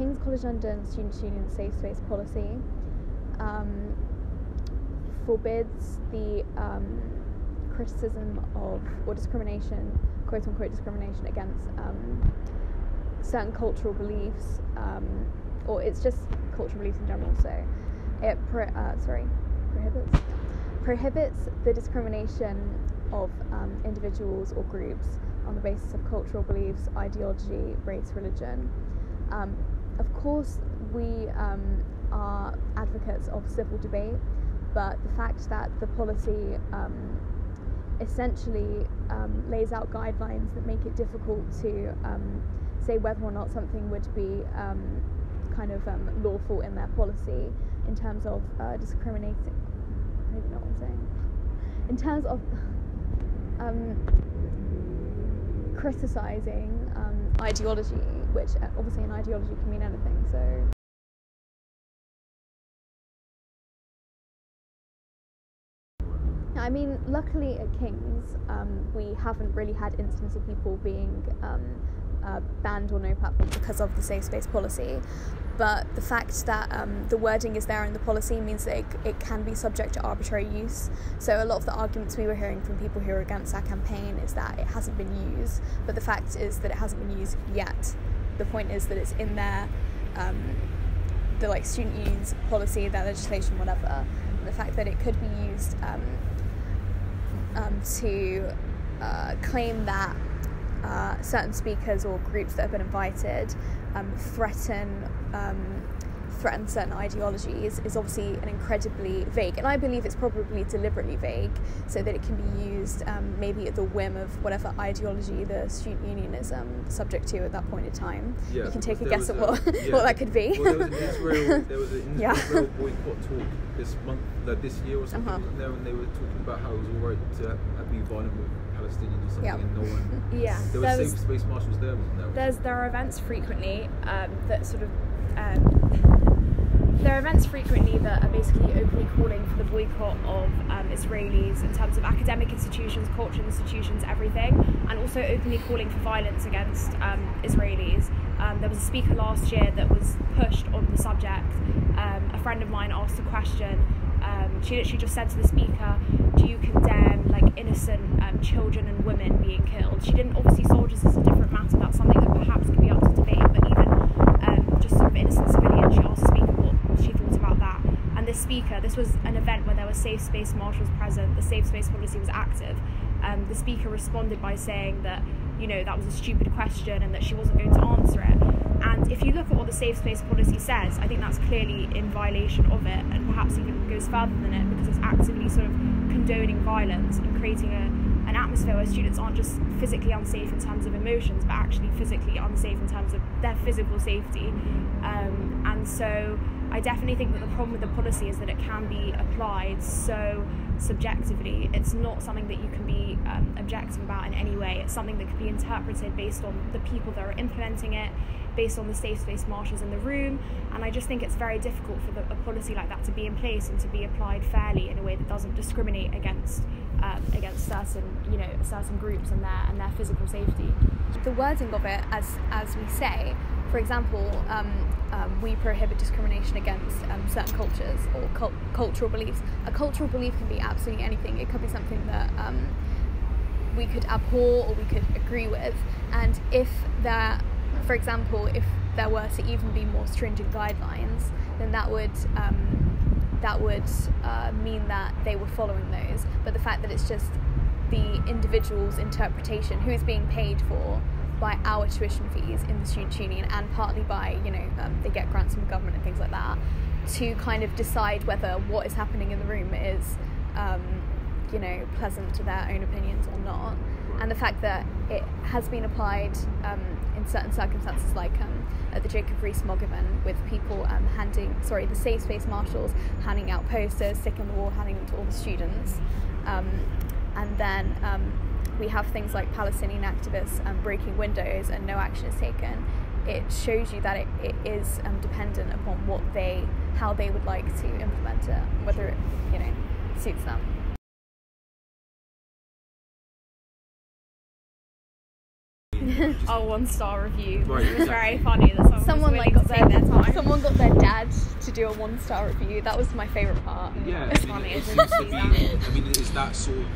King's College London Students' Union Safe Space Policy forbids the criticism of, or discrimination, quote-unquote discrimination against certain cultural beliefs, or it's just cultural beliefs in general. So it prohibits the discrimination of individuals or groups on the basis of cultural beliefs, ideology, race, religion. Of course, we are advocates of civil debate, but the fact that the policy essentially lays out guidelines that make it difficult to say whether or not something would be kind of lawful in their policy in terms of discriminating. I don't even know what I'm saying. In terms of criticising ideology, which obviously an ideology can mean anything. So. I mean, luckily at King's, we haven't really had instances of people being banned or no platform because of the safe space policy, but the fact that the wording is there in the policy means that it can be subject to arbitrary use. So a lot of the arguments we were hearing from people who are against our campaign is that it hasn't been used, but the fact is that it hasn't been used yet. The point is that it's in there, the student unions policy, their legislation, whatever, and the fact that it could be used to claim that certain speakers or groups that have been invited threaten certain ideologies is obviously an incredibly vague, and I believe it's probably deliberately vague so that it can be used maybe at the whim of whatever ideology the student union is subject to at that point in time. Yeah, you can take a guess at what that could be. Well, there was an Israel boycott talk this year or something, wasn't there, and they were talking about how it was alright to be violent with Palestinians or something, and no one. Yeah, there were safe space marshals there, wasn't there? There are events frequently that sort of. There are events frequently that are basically openly calling for the boycott of Israelis in terms of academic institutions, cultural institutions, everything, and also openly calling for violence against Israelis. There was a speaker last year that was pushed on the subject. A friend of mine asked a question. She literally just said to the speaker, "Do you condemn innocent children and women being killed?" She didn't, obviously soldiers is a different matter, that's something that perhaps could be up to debate, but even just sort of innocent civilians, she asked the speaker what she thought about that. And this speaker, this was an event where there were safe space marshals present, the safe space policy was active. The speaker responded by saying that, that was a stupid question and that she wasn't going to answer it. And if you look at what the safe space policy says, I think that's clearly in violation of it, and perhaps even goes further than it, because it's actively sort of condoning violence and creating an atmosphere where students aren't just physically unsafe in terms of emotions, but actually physically unsafe in terms of their physical safety. And so I definitely think that the problem with the policy is that it can be applied so subjectively. It's not something that you can be objective about in any way. It's something that can be interpreted based on the people that are implementing it, based on the safe space marshals in the room, and I just think it's very difficult for a policy like that to be in place and to be applied fairly in a way that doesn't discriminate against certain groups and their physical safety. The wording of it, as we say, for example, we prohibit discrimination against certain cultures or cultural beliefs. A cultural belief can be absolutely anything. It could be something that we could abhor or we could agree with, and for example, if there were to even be more stringent guidelines, then that would mean that they were following those. But the fact that it's just the individual's interpretation, who is being paid for by our tuition fees in the student union, and partly by, they get grants from the government and things like that, to kind of decide whether what is happening in the room is, pleasant to their own opinions or not. And the fact that it has been applied in certain circumstances, like at the Jacob Rees-Mogg event, with people the safe space marshals handing out posters, sticking on the wall, handing them to all the students. And then we have things like Palestinian activists breaking windows and no action is taken. It shows you that it is dependent upon how they would like to implement it, whether it suits them. Oh, 1-star review. Right, It was very funny that someone like got their time. Someone got their dad to do a 1-star review. That was my favourite part. Yeah, It's I mean, funny, it isn't seems it? to be. I mean, is that sort of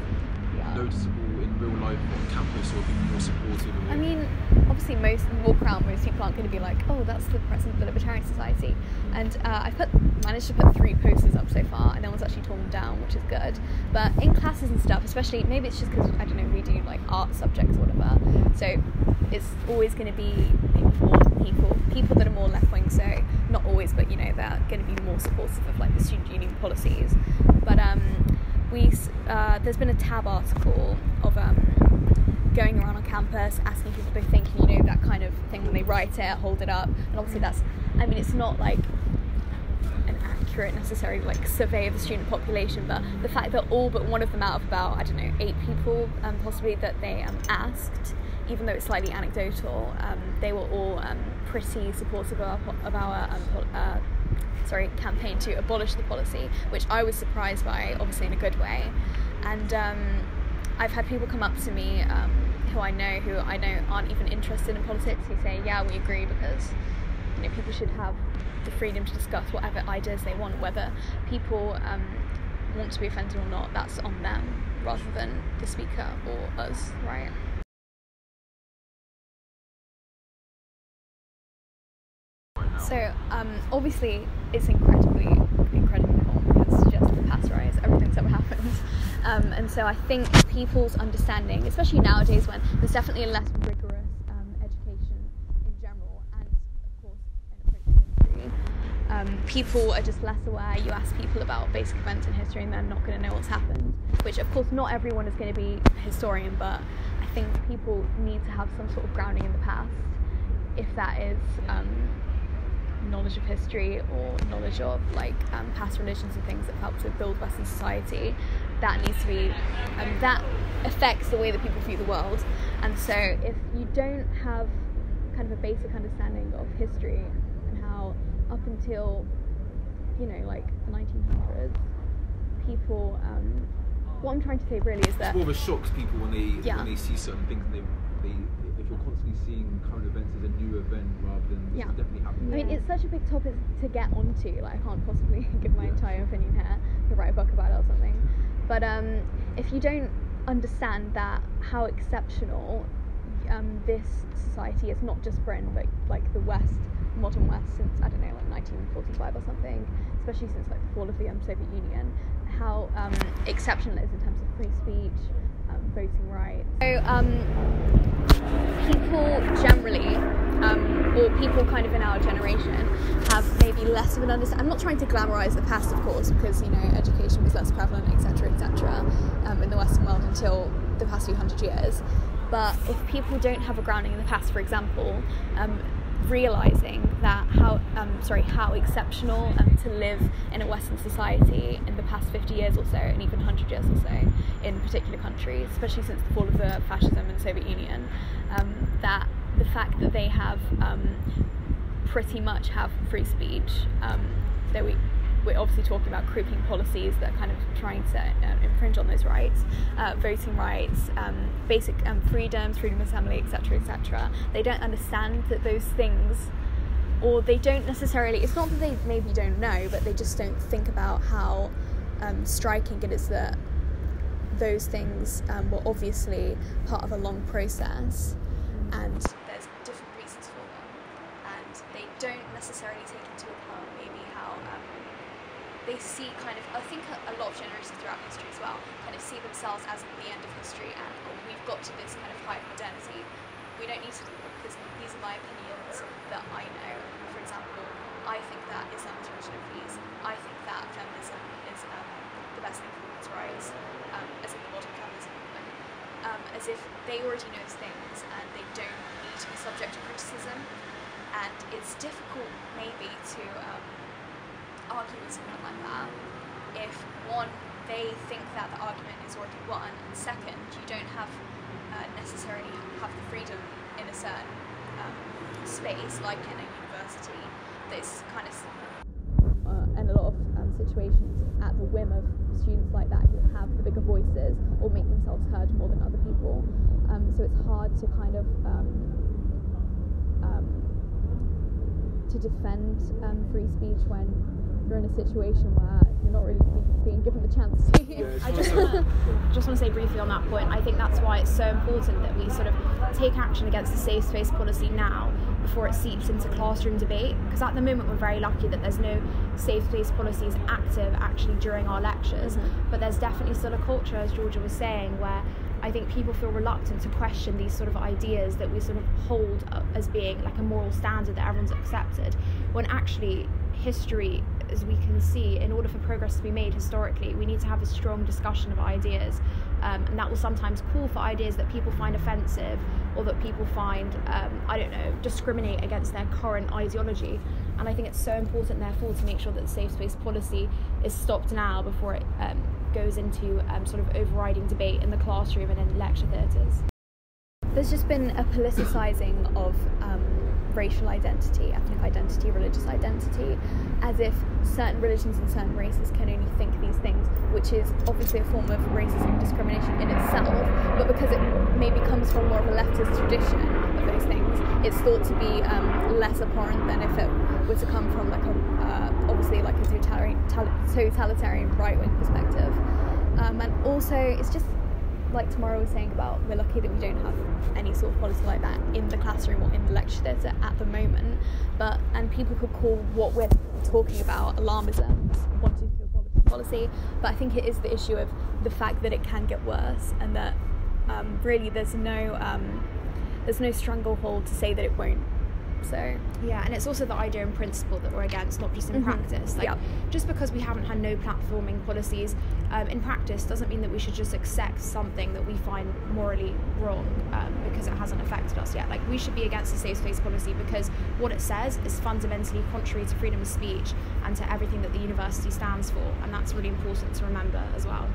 noticeable in real life on campus, or people more supportive? Or... I mean, obviously, most people aren't going to be like, oh, that's the president of the Libertarian Society. And I've managed to put 3 posters up so far, and no one's actually torn them down, which is good. But in classes and stuff, especially, maybe it's just because, I don't know, we do like art subjects or whatever, so it's always going to be maybe more people that are more left-wing, so not always, but you know, they're going to be more supportive of like the student union policies. But there's been a tab article of going around on campus asking people what they think, and you know, that kind of thing, when they write it, hold it up, and obviously it's not like an accurate necessarily like survey of the student population, but the fact that all but one of them out of about, I don't know, 8 people possibly that they asked, even though it's slightly anecdotal, they were all pretty supportive of our campaign to abolish the policy, which I was surprised by, obviously in a good way. And I've had people come up to me who I know aren't even interested in politics, who say, yeah, we agree, because you know, people should have the freedom to discuss whatever ideas they want, whether people want to be offended or not, that's on them rather than the speaker or us, right? So obviously it's incredibly common, because just the past rise, everything's ever happened, and so I think people's understanding, especially nowadays when there's definitely a less rigorous education in general, and of course in history, people are just less aware. You ask people about basic events in history and they're not going to know what's happened, which of course not everyone is going to be a historian, but I think people need to have some sort of grounding in the past, if that is knowledge of history or knowledge of like past religions and things that help to build Western society. That needs to be that affects the way that people view the world. And so if you don't have kind of a basic understanding of history and how up until, you know, like the 1900s, people what I'm trying to say really is that it's more of a shock to people when they see certain things, and they if you're constantly seeing current events as a new event rather than this is definitely happening. I mean, it's such a big topic to get onto, like I can't possibly give my entire opinion here, to write a book about it or something. But if you don't understand that, how exceptional this society is, not just Britain, but like the West, modern West, since, I don't know, like 1945 or something, especially since like the fall of the Soviet Union, how exceptional it is in terms of free speech, voting rights. So people generally, or people kind of in our generation, have maybe less of an understanding. I'm not trying to glamorise the past, of course, because, you know, education was less prevalent, etc., in the Western world until the past few hundred years. But if people don't have a grounding in the past, for example, realising that how exceptional to live in a Western society in the past 50 years or so, and even 100 years or so in particular countries, especially since the fall of the fascism in the Soviet Union, that the fact that they have pretty much have free speech, that we're obviously talking about creeping policies that are kind of trying to infringe on those rights, voting rights, basic freedoms, freedom of assembly, etc. They don't understand that those things, or they don't necessarily, it's not that they maybe don't know, but they just don't think about how striking it is that those things were obviously part of a long process, and there's different reasons for them, and they don't necessarily take into account maybe how they see kind of, I think a lot of generations throughout history as well, kind of see themselves as the end of history, and we've got to this kind of height of modernity. We don't need to, because these are my opinions that I know. For example, I think that Islam is religion of peace. I think that feminism is the best thing for women's rights, as in the modern feminism movement. As if they already know those things and they don't need to be subject to criticism. And it's difficult maybe to argue with someone like that if, one, they think that the argument is already won, and second, you don't have necessarily have the freedom in a certain space, like in a university, that's kind of and a lot of situations at the whim of students like that who have the bigger voices or make themselves heard more than other people. so it's hard to kind of to defend free speech when you're in a situation where you're not really being given the chance to. I just want to say briefly on that point, I think that's why it's so important that we sort of take action against the safe space policy now before it seeps into classroom debate, because at the moment we're very lucky that there's no safe space policies active actually during our lectures, but there's definitely still a culture, as Georgia was saying, where I think people feel reluctant to question these sort of ideas that we sort of hold up as being like a moral standard that everyone's accepted, when actually history, as we can see, in order for progress to be made historically, we need to have a strong discussion of ideas, and that will sometimes call for ideas that people find offensive or that people find, discriminate against their current ideology. And I think it's so important, therefore, to make sure that the safe space policy is stopped now before it goes into sort of overriding debate in the classroom and in lecture theatres. There's just been a politicising of racial identity, ethnic identity, religious identity, as if certain religions and certain races can only think these things, which is obviously a form of racism and discrimination in itself, but because it maybe comes from more of a leftist tradition of those things, it's thought to be less abhorrent than if it were to come from like obviously like a totalitarian right-wing perspective. And also it's just like Tamara was saying about, we're lucky that we don't have any sort of policy like that in the classroom or in the lecture theatre at the moment, and people could call what we're talking about alarmism, wanting to abolish the policy, but I think it is the issue of the fact that it can get worse, and that really there's no stranglehold to say that it won't. So yeah, and it's also the idea in principle that we're against, not just in practice. Like, just because we haven't had no platforming policies in practice doesn't mean that we should just accept something that we find morally wrong because it hasn't affected us yet. Like, we should be against the safe space policy because what it says is fundamentally contrary to freedom of speech and to everything that the university stands for, and that's really important to remember as well.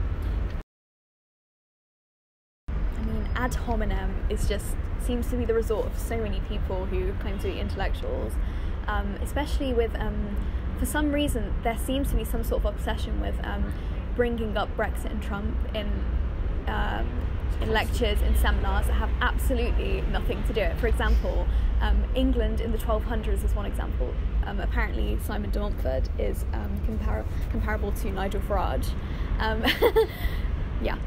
Ad hominem seems to be the resort of so many people who claim to be intellectuals, especially with, for some reason, there seems to be some sort of obsession with bringing up Brexit and Trump in lectures, in seminars that have absolutely nothing to do with it. For example, England in the 1200s is one example. Apparently Simon de Montfort is comparable to Nigel Farage. Yeah.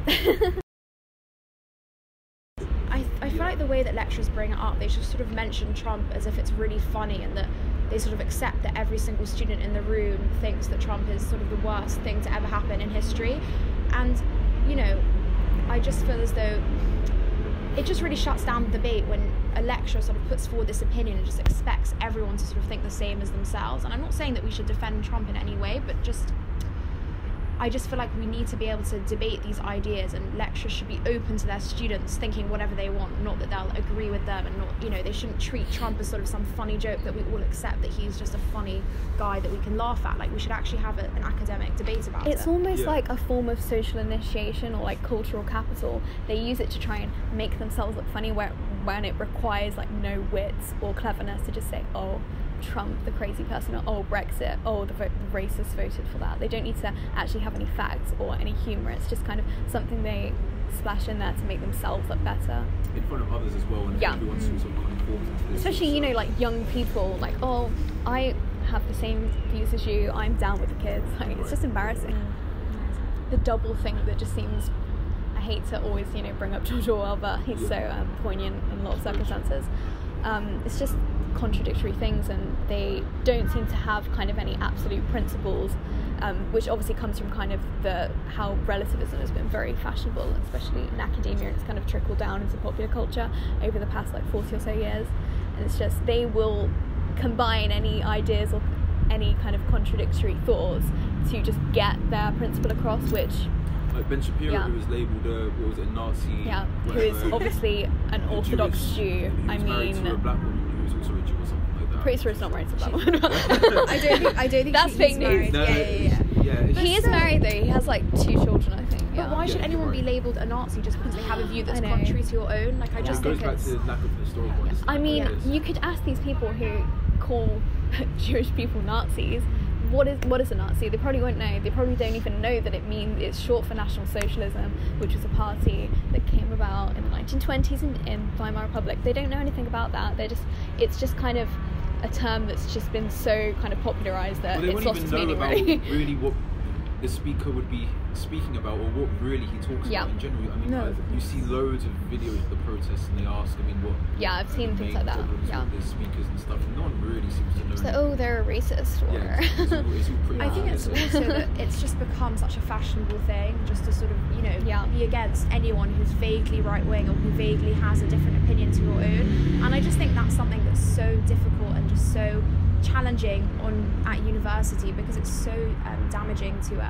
I feel like the way that lecturers bring it up, they just sort of mention Trump as if it's really funny, and that they sort of accept that every single student in the room thinks that Trump is sort of the worst thing to ever happen in history. And, you know, I just feel as though it just really shuts down the debate when a lecturer sort of puts forward this opinion and just expects everyone to sort of think the same as themselves. And I'm not saying that we should defend Trump in any way, but I just feel like we need to be able to debate these ideas, and lecturers should be open to their students thinking whatever they want, not that they'll agree with them, and not, you know, they shouldn't treat Trump as sort of some funny joke that we all accept that he's just a funny guy that we can laugh at. Like, we should actually have an academic debate about it. It's almost like a form of social initiation or like cultural capital. They use it to try and make themselves look funny when it requires like no wits or cleverness to just say, oh, Trump, the crazy person, or oh, Brexit, oh, the racists voted for that. They don't need to actually have any facts or any humour. It's just kind of something they splash in there to make themselves look better. In front of others as well, and everyone's sort of conformed to this. Especially, you know, like young people, like, oh, I have the same views as you, I'm down with the kids. Like, it's just embarrassing. The double thing that just seems, I hate to always, you know, bring up George Orwell, but he's so poignant in a lot of circumstances. It's just contradictory things, and they don't seem to have kind of any absolute principles, which obviously comes from kind of how relativism has been very fashionable, especially in academia. It's kind of trickled down into popular culture over the past like 40 or so years, and it's just they will combine any ideas or any kind of contradictory thoughts to just get their principle across, which like Ben Shapiro, who was labelled a Nazi, who is obviously an Orthodox Jew. I mean, married to a black woman who was also a Jew or something like that. Pretty sure it's not married to a black woman. I don't think that's fake news. No, Yeah. He is married though. He has like 2 children, I think. But why should anyone be labelled a Nazi just because they have a view that's contrary to your own? Like, I just think it goes back to the lack of historical understanding. I mean, you could ask these people who call Jewish people Nazis, what is a Nazi? They probably won't know. They probably don't even know that it's short for National Socialism, which was a party that came about in the 1920s in Weimar Republic. They don't know anything about that. It's just kind of a term that's just been so kind of popularised that it's lost its meaning. Really what the speaker would be speaking about, or what really he talks about in general. I mean, you see loads of videos of the protests, and they ask, I mean, what? Yeah, I've seen things like that. Yeah, the speakers and stuff, and no one really seems to know. It's like, oh, they're a racist. Or... Yeah, it's all pretty. I think it's also that it's just become such a fashionable thing, just to sort of, you know, be against anyone who's vaguely right wing or who vaguely has a different opinion to your own. And I just think that's something that's so difficult and just so challenging at university, because it's so damaging to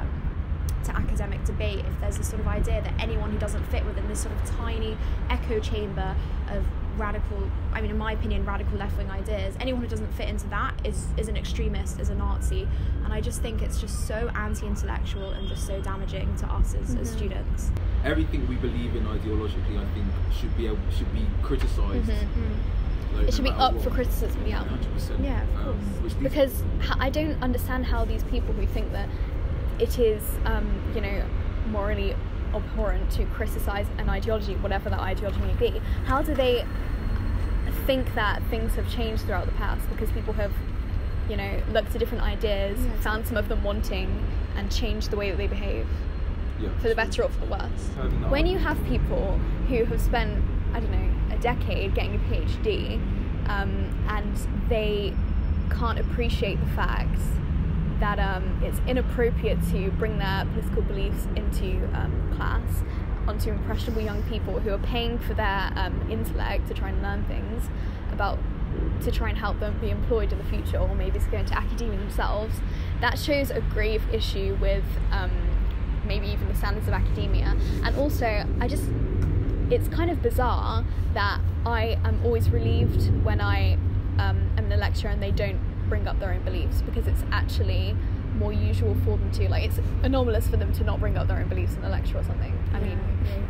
academic debate if there's this sort of idea that anyone who doesn't fit within this sort of tiny echo chamber of radical, I mean, in my opinion, radical left-wing ideas, anyone who doesn't fit into that is an extremist, is a Nazi. And I just think it's just so anti-intellectual and just so damaging to us as students. Everything we believe in ideologically, I think, should be criticised. Like, it should be up for criticism, 100%. Yeah, of course. Because I don't understand how these people who think that it is, you know, morally abhorrent to criticise an ideology, whatever that ideology may be, how do they think that things have changed throughout the past? Because people have, you know, looked at different ideas, found some of them wanting, and changed the way that they behave for the better or for the worse. When you have people who have spent, I don't know, a decade getting a PhD, and they can't appreciate the fact that it's inappropriate to bring their political beliefs into class, onto impressionable young people who are paying for their intellect to try and learn things to try and help them be employed in the future, or maybe to go into academia themselves. That shows a grave issue with maybe even the standards of academia. And also, it's kind of bizarre that I am always relieved when I am in a lecture and they don't bring up their own beliefs, because it's actually more usual for them to, like, it's anomalous for them to not bring up their own beliefs in a lecture or something. I mean,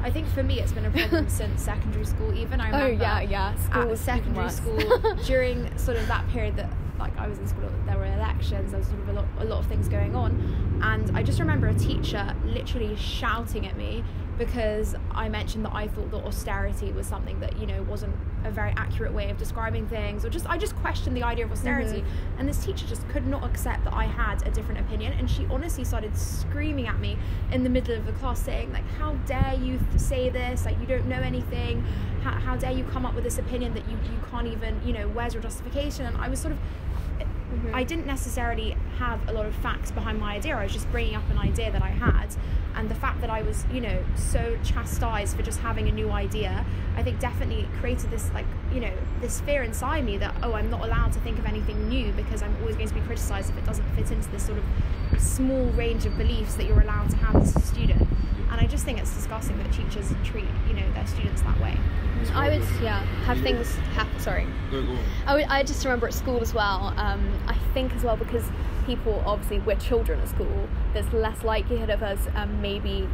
I think for me it's been a problem since secondary school. Even I remember at secondary school during sort of that period that, like, I was in school, there were elections, there was sort of a lot of things going on, and I just remember a teacher literally shouting at me because I mentioned that I thought that austerity was something that, you know, wasn't a very accurate way of describing things, or I just questioned the idea of austerity, and this teacher just could not accept that I had a different opinion, and she honestly started screaming at me in the middle of the class, saying, like, how dare you say this, like, you don't know anything, how dare you come up with this opinion that you can't even, you know, where's your justification? And I was sort of, I didn't necessarily have a lot of facts behind my idea, I was just bringing up an idea that I had, and the fact that I was, you know, so chastised for just having a new idea, I think definitely created this, like, you know, this fear inside me that, oh, I'm not allowed to think of anything new because I'm always going to be criticised if it doesn't fit into this sort of small range of beliefs that you're allowed to have as a student. And I just think it's disgusting that teachers treat, you know, their students that way. I would, have things happen. Sorry. Go on. I just remember at school as well. I think as well, because people, obviously, we're children at school. There's less likelihood of us maybe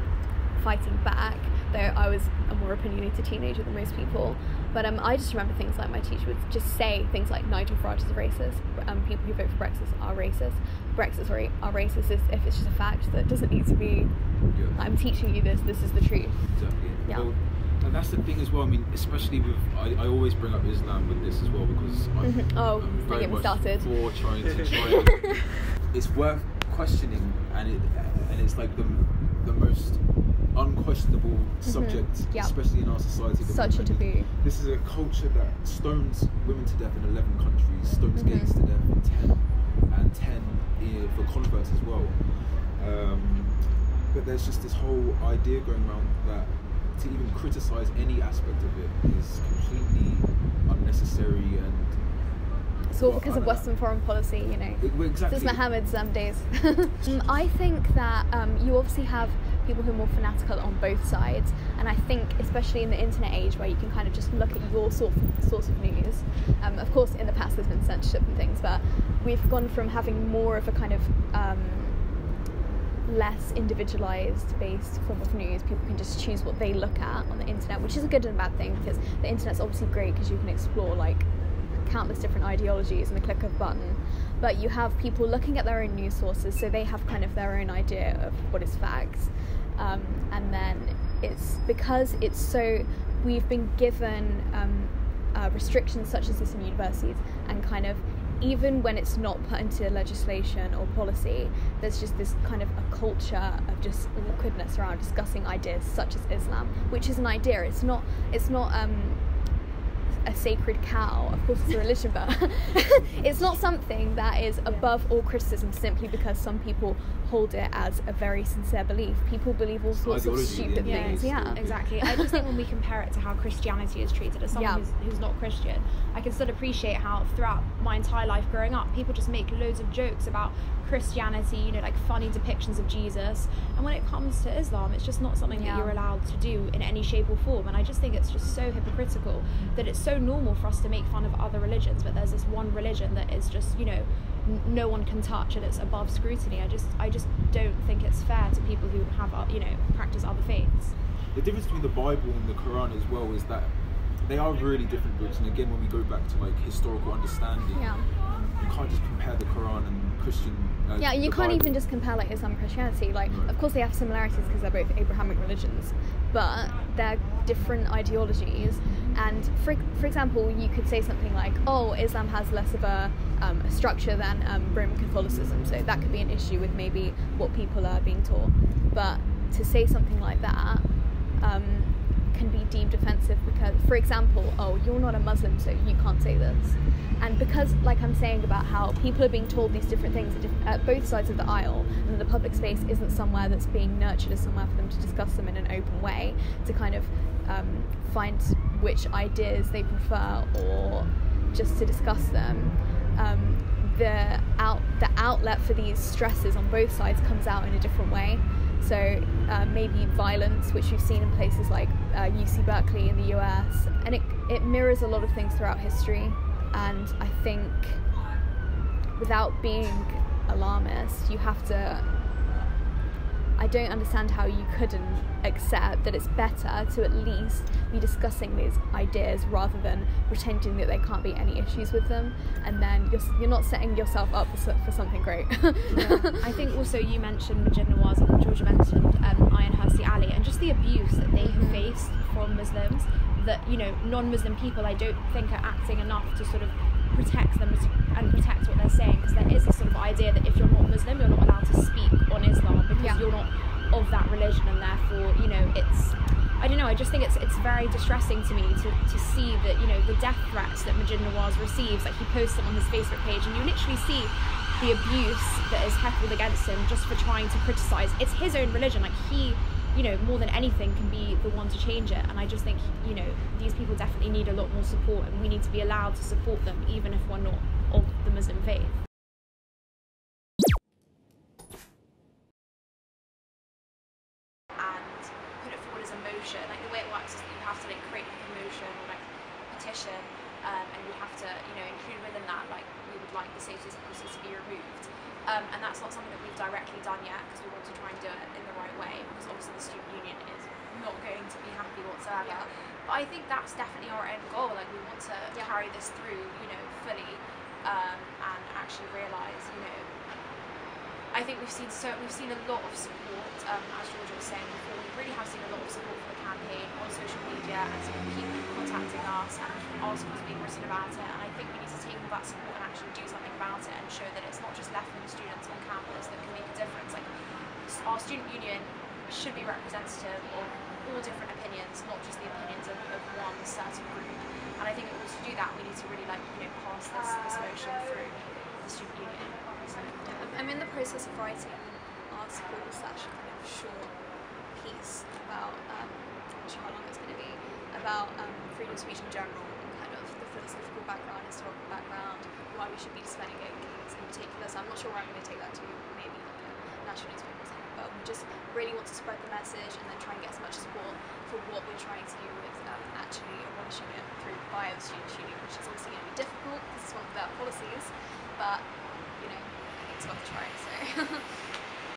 fighting back. Though I was a more opinionated teenager than most people. But I just remember things like my teacher would just say things like Nigel Farage is racist. People who vote for Brexit are racist. Are racist if it's just a fact that doesn't need to be. I'm teaching you this. This is the truth. Exactly. Yeah. Well, and that's the thing as well. I mean, especially with I always bring up Islam with this as well, because I'm very much for trying to it's worth questioning, and it's like the most unquestionable subject, especially in our society. Such a taboo. This is a culture that stones women to death in 11 countries, stones gays to death in 10 for converts as well. But there's just this whole idea going around that to even criticise any aspect of it is completely unnecessary, and it's all because of Western foreign policy, you know. Exactly. Since Mohammed's days. I think that you obviously have people who are more fanatical on both sides, and I think especially in the internet age where you can kind of just look at your source of news. Of course, in the past there's been censorship and things, but we've gone from having more of a kind of less individualised based form of news. People can just choose what they look at on the internet, which is a good and bad thing, because the internet's obviously great because you can explore like countless different ideologies in the click of a button, but you have people looking at their own news sources, so they have kind of their own idea of what is facts, and then it's because it's so we've been given restrictions such as this in universities, and kind of even when it's not put into legislation or policy, there's just this kind of a culture of just awkwardness around discussing ideas such as Islam, which is an idea. It's not a sacred cow. Of course it's a religion, but it's not something that is above all criticism simply because some people hold it as a very sincere belief. People believe all sorts of stupid things. Yeah, exactly. I just think when we compare it to how Christianity is treated as someone who's not Christian, I can still appreciate how throughout my entire life growing up, people just make loads of jokes about Christianity, you know, like funny depictions of Jesus, and when it comes to Islam, it's just not something that you're allowed to do in any shape or form. And I just think it's just so hypocritical that it's so normal for us to make fun of other religions, but there's this one religion that is just, you know, no one can touch and it's above scrutiny. I just don't think it's fair to people who have, you know, practice other faiths. The difference between the Bible and the Quran as well is that they are really different books, and again, when we go back to like historical understanding, you can't just compare the Quran and Christian. You can't even just compare like Islam and Christianity. Like, of course they have similarities because they're both Abrahamic religions, but they're different ideologies. And for example, you could say something like, oh, Islam has less of a structure than Roman Catholicism, so that could be an issue with maybe what people are being taught. But to say something like that can be deemed offensive because, for example, oh, you're not a Muslim, so you can't say this. And because, like I'm saying about how people are being told these different things at both sides of the aisle, and the public space isn't somewhere that's being nurtured as somewhere for them to discuss them in an open way, to kind of find which ideas they prefer or just to discuss them, the outlet for these stresses on both sides comes out in a different way. So maybe violence, which we've seen in places like UC Berkeley in the US, and it mirrors a lot of things throughout history. And I think without being alarmist, you have to, I don't understand how you couldn't accept that it's better to at least be discussing these ideas rather than pretending that there can't be any issues with them, and then you're not setting yourself up for something great. I think also you mentioned Majid Nawaz and Georgia mentioned Ayaan Hirsi Ali, and just the abuse that they have faced from Muslims, that, you know, non-Muslim people I don't think are acting enough to sort of protect them and protect what they're saying, because there is this sort of idea that if you're not Muslim, you're not allowed to speak on Islam because you're not of that religion, and therefore, you know, it's, I don't know, I just think it's very distressing to me to see that, you know, the death threats that Majid Nawaz receives, like he posts them on his Facebook page, and you literally see the abuse that is heckled against him just for trying to criticise. It's his own religion, like he, you know, more than anything can be the one to change it. And I just think, you know, these people definitely need a lot more support, and we need to be allowed to support them even if we're not of the Muslim faith. And put it forward as a motion. Like the way it works is that you have to like create like a motion or like a petition, and you have to, you know, include within that like we would like the safety policy to be removed. And that's not something that we've directly done yet because we want to try and do it in the right way, because obviously the student union is not going to be happy whatsoever. But I think that's definitely our end goal. Like we want to carry this through, you know, fully, and actually realise, you know, I think we've seen a lot of support, as Georgia was saying before. We really have seen a lot of support for the campaign on social media, and some people contacting us and articles being written about it. And I think we need to take all that support and actually do something about it, and show that it's not just left for the students on campus that can make a difference. Like our student union should be representative of all different opinions, not just the opinions of one certain group. And I think in order to do that, we need to really, like, you know, pass this motion through the student union. So, I'm in the process of writing an article / kind of short piece about, I'm not sure how long it's going to be, about freedom of speech in general, and kind of the philosophical background, historical background, why we should be defending kings in particular. So I'm not sure where I'm going to take that to, maybe like a national newspaper or something, but we just really want to spread the message and then try and get as much support for what we're trying to do with actually abolishing it through via the student union, which is obviously going to be difficult because it's one of their policies, but, you know, I think it's worth trying, so.